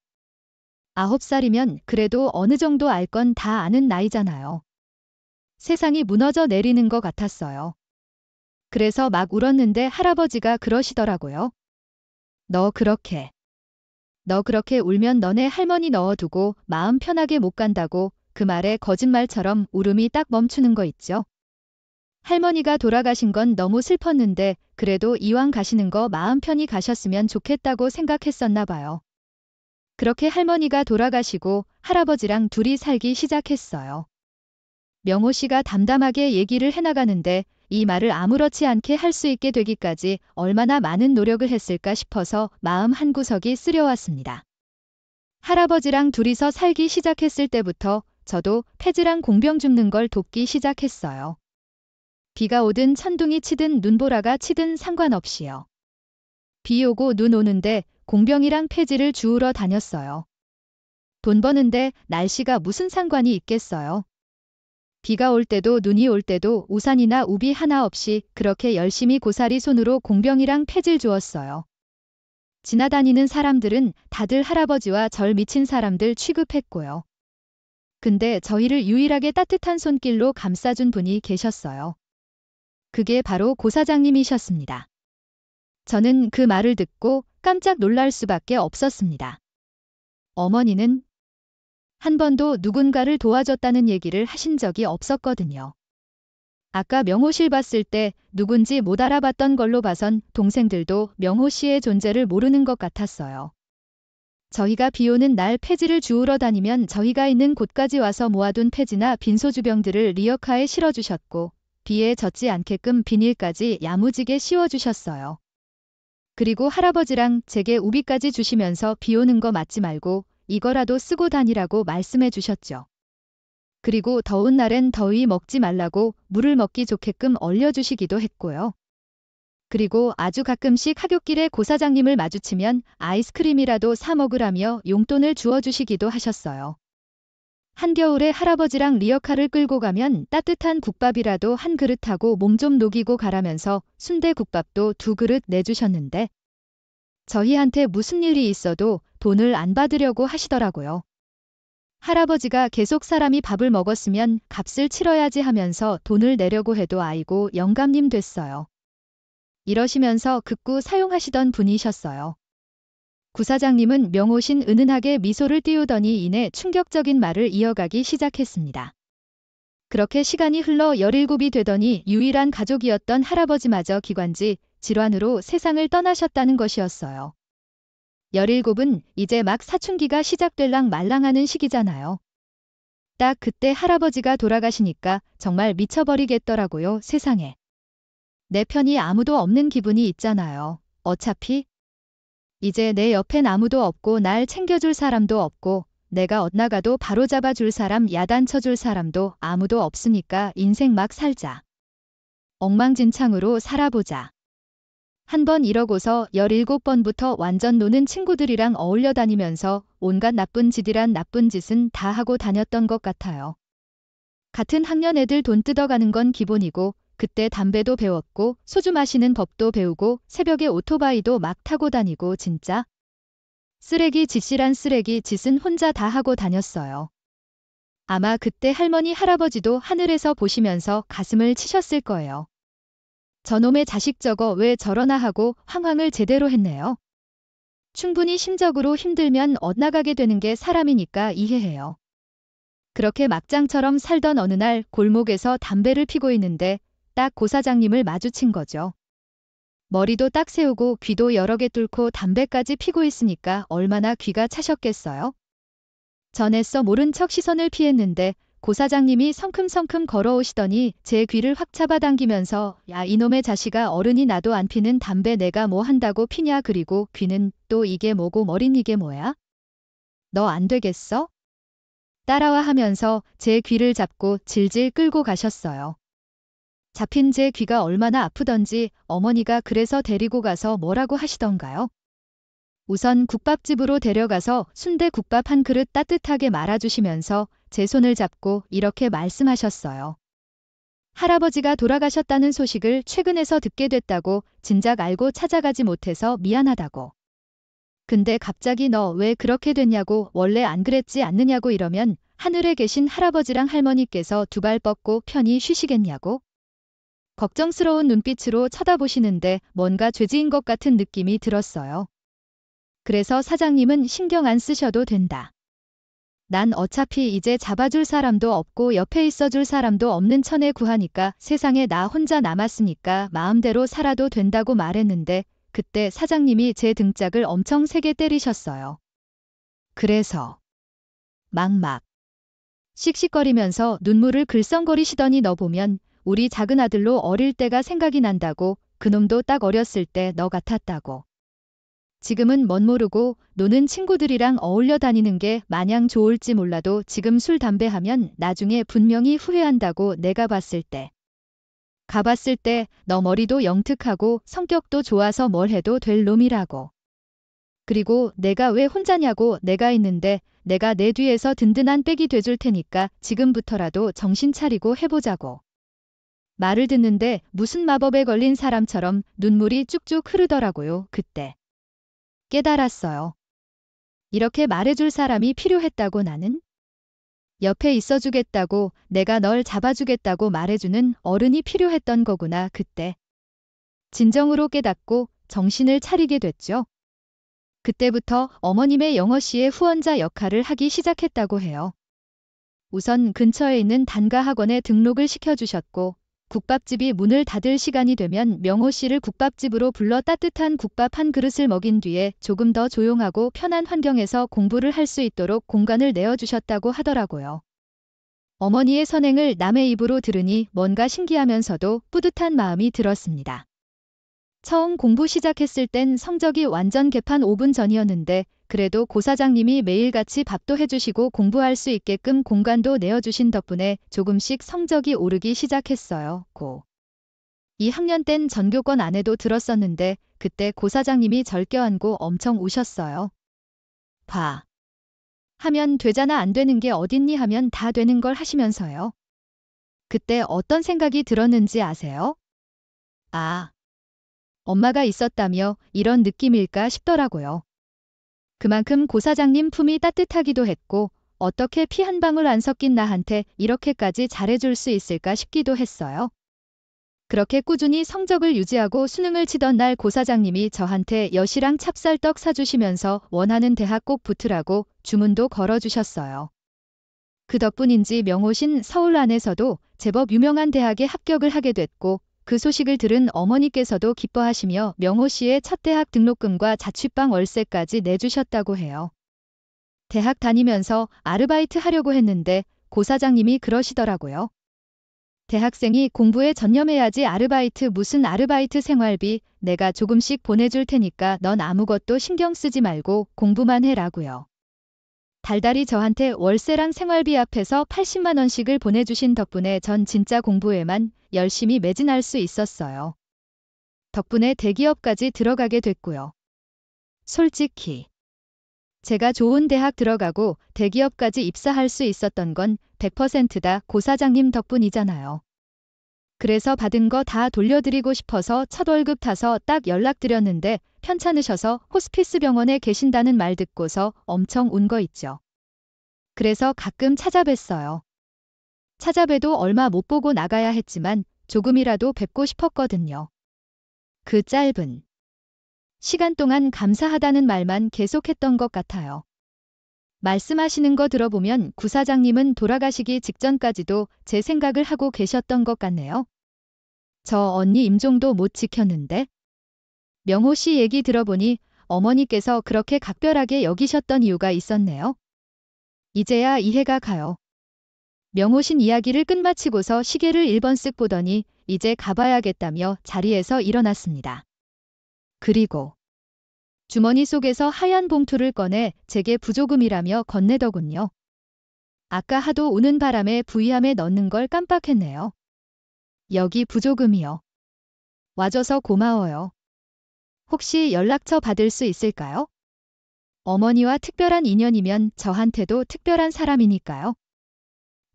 A: 9살이면 그래도 어느 정도 알 건 다 아는 나이잖아요. 세상이 무너져 내리는 것 같았어요. 그래서 막 울었는데 할아버지가 그러시더라고요. 너 그렇게 울면 너네 할머니 넣어두고 마음 편하게 못 간다고. 그 말에 거짓말처럼 울음이 딱 멈추는 거 있죠. 할머니가 돌아가신 건 너무 슬펐는데 그래도 이왕 가시는 거 마음 편히 가셨으면 좋겠다고 생각했었나 봐요. 그렇게 할머니가 돌아가시고 할아버지랑 둘이 살기 시작했어요. 명호 씨가 담담하게 얘기를 해나가는데 이 말을 아무렇지 않게 할 수 있게 되기까지 얼마나 많은 노력을 했을까 싶어서 마음 한구석이 쓰려왔습니다. 할아버지랑 둘이서 살기 시작했을 때부터 저도 폐지랑 공병 줍는 걸 돕기 시작했어요. 비가 오든 천둥이 치든 눈보라가 치든 상관없이요. 비 오고 눈 오는데 공병이랑 폐지를 주우러 다녔어요. 돈 버는데 날씨가 무슨 상관이 있겠어요. 비가 올 때도 눈이 올 때도 우산이나 우비 하나 없이 그렇게 열심히 고사리 손으로 공병이랑 폐지를 주었어요. 지나다니는 사람들은 다들 할아버지와 절 미친 사람들 취급했고요. 근데 저희를 유일하게 따뜻한 손길로 감싸준 분이 계셨어요. 그게 바로 고 사장님이셨습니다. 저는 그 말을 듣고 깜짝 놀랄 수밖에 없었습니다. 어머니는 한 번도 누군가를 도와줬다는 얘기를 하신 적이 없었거든요. 아까 명호 씨를 봤을 때 누군지 못 알아봤던 걸로 봐선 동생들도 명호 씨의 존재를 모르는 것 같았어요. 저희가 비 오는 날 폐지를 주우러 다니면 저희가 있는 곳까지 와서 모아둔 폐지나 빈소주병들을 리어카에 실어주셨고 비에 젖지 않게끔 비닐까지 야무지게 씌워주셨어요. 그리고 할아버지랑 제게 우비까지 주시면서 비 오는 거 맞지 말고 이거라도 쓰고 다니라고 말씀해 주셨죠. 그리고 더운 날엔 더위 먹지 말라고 물을 먹기 좋게끔 얼려주시기도 했고요. 그리고 아주 가끔씩 하굣길에 고 사장님을 마주치면 아이스크림이라도 사 먹으라며 용돈을 주어주시기도 하셨어요. 한겨울에 할아버지랑 리어카를 끌고 가면 따뜻한 국밥이라도 한 그릇하고 몸 좀 녹이고 가라면서 순대국밥도 2그릇 내주셨는데 저희한테 무슨 일이 있어도 돈을 안 받으려고 하시더라고요. 할아버지가 계속 사람이 밥을 먹었으면 값을 치러야지 하면서 돈을 내려고 해도 아이고 영감님 됐어요. 이러시면서 극구 사용하시던 분이셨어요. 구 사장님은 명호신 은은하게 미소를 띄우더니 이내 충격적인 말을 이어가기 시작했습니다. 그렇게 시간이 흘러 17이 되더니 유일한 가족이었던 할아버지마저 기관지 질환으로 세상을 떠나셨다는 것이었어요. 17은 이제 막 사춘기가 시작될랑 말랑하는 시기잖아요. 딱 그때 할아버지가 돌아가시니까 정말 미쳐버리겠더라고요, 세상에. 내 편이 아무도 없는 기분이 있잖아요. 어차피 이제 내 옆엔 아무도 없고 날 챙겨줄 사람도 없고 내가 엇나가도 바로잡아줄 사람 야단쳐줄 사람도 아무도 없으니까 인생 막 살자. 엉망진창으로 살아보자. 한 번 이러고서 17번부터 완전 노는 친구들이랑 어울려 다니면서 온갖 나쁜 짓이란 나쁜 짓은 다 하고 다녔던 것 같아요. 같은 학년 애들 돈 뜯어가는 건 기본이고 그때 담배도 배웠고 소주 마시는 법도 배우고 새벽에 오토바이도 막 타고 다니고 진짜 쓰레기 짓이란 쓰레기 짓은 혼자 다 하고 다녔어요. 아마 그때 할머니 할아버지도 하늘에서 보시면서 가슴을 치셨을 거예요. 저놈의 자식 저거 왜 저러나 하고 황황을 제대로 했네요. 충분히 심적으로 힘들면 엇나가게 되는 게 사람이니까 이해해요. 그렇게 막장처럼 살던 어느 날 골목에서 담배를 피고 있는데 딱 고 사장님을 마주친 거죠. 머리도 딱 세우고 귀도 여러 개 뚫고 담배까지 피고 있으니까 얼마나 귀가 차셨겠어요? 전 애써 모른 척 시선을 피했는데 고 사장님이 성큼성큼 걸어오시더니 제 귀를 확 잡아당기면서 야 이놈의 자식아 어른이 나도 안 피는 담배 내가 뭐 한다고 피냐 그리고 귀는 또 이게 뭐고 머린 이게 뭐야? 너 안 되겠어? 따라와 하면서 제 귀를 잡고 질질 끌고 가셨어요. 잡힌 제 귀가 얼마나 아프던지 어머니가 그래서 데리고 가서 뭐라고 하시던가요? 우선 국밥집으로 데려가서 순대국밥 한 그릇 따뜻하게 말아주시면서 제 손을 잡고 이렇게 말씀하셨어요. 할아버지가 돌아가셨다는 소식을 최근에서 듣게 됐다고 진작 알고 찾아가지 못해서 미안하다고. 근데 갑자기 너 왜 그렇게 됐냐고 원래 안 그랬지 않느냐고 이러면 하늘에 계신 할아버지랑 할머니께서 두 발 뻗고 편히 쉬시겠냐고. 걱정스러운 눈빛으로 쳐다보시는데 뭔가 죄지은 것 같은 느낌이 들었어요. 그래서 사장님은 신경 안 쓰셔도 된다. 난 어차피 이제 잡아줄 사람도 없고 옆에 있어줄 사람도 없는 천에 구하니까 세상에 나 혼자 남았으니까 마음대로 살아도 된다고 말했는데 그때 사장님이 제 등짝을 엄청 세게 때리셨어요. 그래서 막막 씩씩거리면서 눈물을 글썽거리시더니 너 보면 우리 작은 아들로 어릴 때가 생각이 난다고 그놈도 딱 어렸을 때 너 같았다고. 지금은 멋 모르고 노는 친구들이랑 어울려 다니는 게 마냥 좋을지 몰라도 지금 술 담배 하면 나중에 분명히 후회한다고 내가 봤을 때. 가봤을 때 너 머리도 영특하고 성격도 좋아서 뭘 해도 될 놈이라고. 그리고 내가 왜 혼자냐고 내가 있는데 내가 내 뒤에서 든든한 백이 돼줄 테니까 지금부터라도 정신 차리고 해보자고. 말을 듣는데 무슨 마법에 걸린 사람처럼 눈물이 쭉쭉 흐르더라고요. 그때. 깨달았어요. 이렇게 말해줄 사람이 필요했다고 나는? 옆에 있어주겠다고 내가 널 잡아주겠다고 말해주는 어른이 필요했던 거구나 그때. 진정으로 깨닫고 정신을 차리게 됐죠. 그때부터 어머님의 영어시의 후원자 역할을 하기 시작했다고 해요. 우선 근처에 있는 단가 학원에 등록을 시켜주셨고 국밥집이 문을 닫을 시간이 되면 명호 씨를 국밥집으로 불러 따뜻한 국밥 한 그릇을 먹인 뒤에 조금 더 조용하고 편한 환경에서 공부를 할 수 있도록 공간을 내어주셨다고 하더라고요. 어머니의 선행을 남의 입으로 들으니 뭔가 신기하면서도 뿌듯한 마음이 들었습니다. 처음 공부 시작했을 땐 성적이 완전 개판 5분 전이었는데 그래도 고 사장님이 매일같이 밥도 해주시고 공부할 수 있게끔 공간도 내어주신 덕분에 조금씩 성적이 오르기 시작했어요. 고 2학년 땐 전교권 안에도 들었었는데 그때 고 사장님이 절 껴안고 엄청 우셨어요. 봐. 하면 되잖아 안 되는 게 어딨니 하면 다 되는 걸 하시면서요. 그때 어떤 생각이 들었는지 아세요? 아. 엄마가 있었다며 이런 느낌일까 싶더라고요. 그만큼 고 사장님 품이 따뜻하기도 했고 어떻게 피 한 방울 안 섞인 나한테 이렇게까지 잘해줄 수 있을까 싶기도 했어요. 그렇게 꾸준히 성적을 유지하고 수능을 치던 날 고 사장님이 저한테 여시랑 찹쌀떡 사주시면서 원하는 대학 꼭 붙으라고 주문도 걸어주셨어요. 그 덕분인지 명호신 서울 안에서도 제법 유명한 대학에 합격을 하게 됐고 그 소식을 들은 어머니께서도 기뻐하시며 명호 씨의 첫 대학 등록금과 자취방 월세까지 내주셨다고 해요. 대학 다니면서 아르바이트 하려고 했는데 고 사장님이 그러시더라고요. 대학생이 공부에 전념해야지 아르바이트 무슨 아르바이트 생활비 내가 조금씩 보내줄 테니까 넌 아무것도 신경 쓰지 말고 공부만 해라고요. 달달이 저한테 월세랑 생활비 합해서 80만 원씩을 보내주신 덕분에 전 진짜 공부에만 열심히 매진할 수 있었어요. 덕분에 대기업까지 들어가게 됐고요. 솔직히 제가 좋은 대학 들어가고 대기업까지 입사할 수 있었던 건 100%다 고 사장님 덕분이잖아요. 그래서 받은 거 다 돌려드리고 싶어서 첫 월급 타서 딱 연락드렸는데 편찮으셔서 호스피스 병원에 계신다는 말 듣고서 엄청 운 거 있죠. 그래서 가끔 찾아뵀어요. 찾아뵈도 얼마 못 보고 나가야 했지만 조금이라도 뵙고 싶었거든요. 그 짧은 시간 동안 감사하다는 말만 계속했던 것 같아요. 말씀하시는 거 들어보면 구사장님은 돌아가시기 직전까지도 제 생각을 하고 계셨던 것 같네요. 저 언니 임종도 못 지켰는데? 명호 씨 얘기 들어보니 어머니께서 그렇게 각별하게 여기셨던 이유가 있었네요. 이제야 이해가 가요. 명호신 이야기를 끝마치고서 시계를 1번 쓱 보더니 이제 가봐야겠다며 자리에서 일어났습니다. 그리고 주머니 속에서 하얀 봉투를 꺼내 제게 부조금이라며 건네더군요. 아까 하도 우는 바람에 부위함에 넣는 걸 깜빡했네요. 여기 부조금이요. 와줘서 고마워요. 혹시 연락처 받을 수 있을까요? 어머니와 특별한 인연이면 저한테도 특별한 사람이니까요.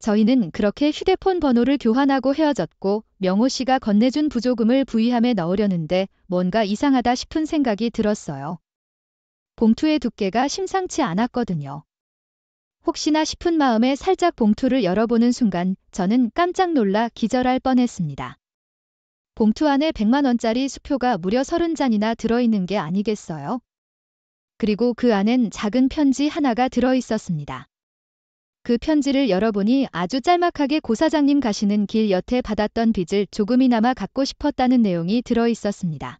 A: 저희는 그렇게 휴대폰 번호를 교환하고 헤어졌고 명호 씨가 건네준 부조금을 부위함에 넣으려는데 뭔가 이상하다 싶은 생각이 들었어요. 봉투의 두께가 심상치 않았거든요. 혹시나 싶은 마음에 살짝 봉투를 열어보는 순간 저는 깜짝 놀라 기절할 뻔했습니다. 봉투 안에 100만 원짜리 수표가 무려 30잔이나 들어있는 게 아니겠어요? 그리고 그 안엔 작은 편지 하나가 들어있었습니다. 그 편지를 열어보니 아주 짤막하게 고사장님 가시는 길 여태 받았던 빚을 조금이나마 갚고 싶었다는 내용이 들어있었습니다.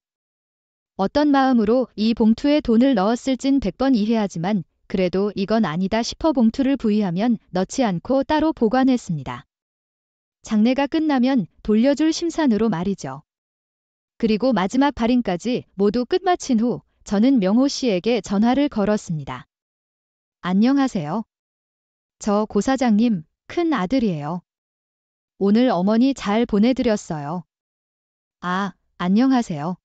A: 어떤 마음으로 이 봉투에 돈을 넣었을진 100번 이해하지만 그래도 이건 아니다 싶어 봉투를 부위하면 넣지 않고 따로 보관했습니다. 장례가 끝나면 돌려줄 심산으로 말이죠. 그리고 마지막 발인까지 모두 끝마친 후 저는 명호 씨에게 전화를 걸었습니다. 안녕하세요. 저 고사장님 큰 아들이에요. 오늘 어머니 잘 보내드렸어요. 아, 안녕하세요.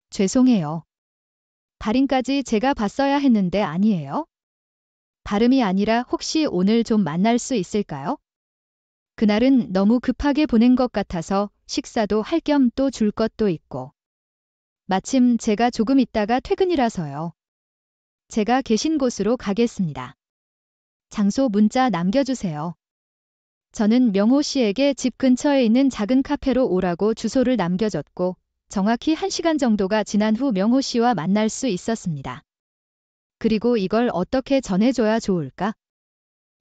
A: 죄송해요. 발인까지 제가 봤어야 했는데 아니에요? 발음이 아니라 혹시 오늘 좀 만날 수 있을까요? 그날은 너무 급하게 보낸 것 같아서 식사도 할 겸 또 줄 것도 있고. 마침 제가 조금 있다가 퇴근이라서요. 제가 계신 곳으로 가겠습니다. 장소 문자 남겨주세요. 저는 명호 씨에게 집 근처에 있는 작은 카페로 오라고 주소를 남겨줬고 정확히 1시간 정도가 지난 후 명호 씨와 만날 수 있었습니다. 그리고 이걸 어떻게 전해줘야 좋을까?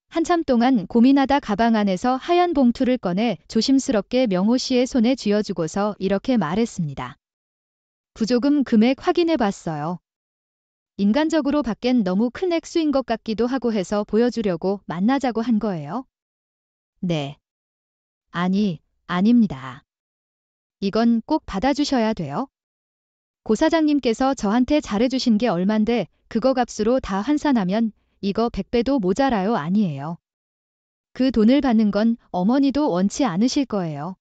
A: 한참 동안 고민하다 가방 안에서 하얀 봉투를 꺼내 조심스럽게 명호 씨의 손에 쥐어주고서 이렇게 말했습니다. 부조금 금액 확인해봤어요. 인간적으로 밖엔 너무 큰 액수인 것 같기도 하고 해서 보여주려고 만나자고 한 거예요. 네. 아니, 아닙니다. 이건 꼭 받아주셔야 돼요. 고 사장님께서 저한테 잘해주신 게 얼만데 그거 값으로 다 환산하면 이거 100배도 모자라요 아니에요. 그 돈을 받는 건 어머니도 원치 않으실 거예요.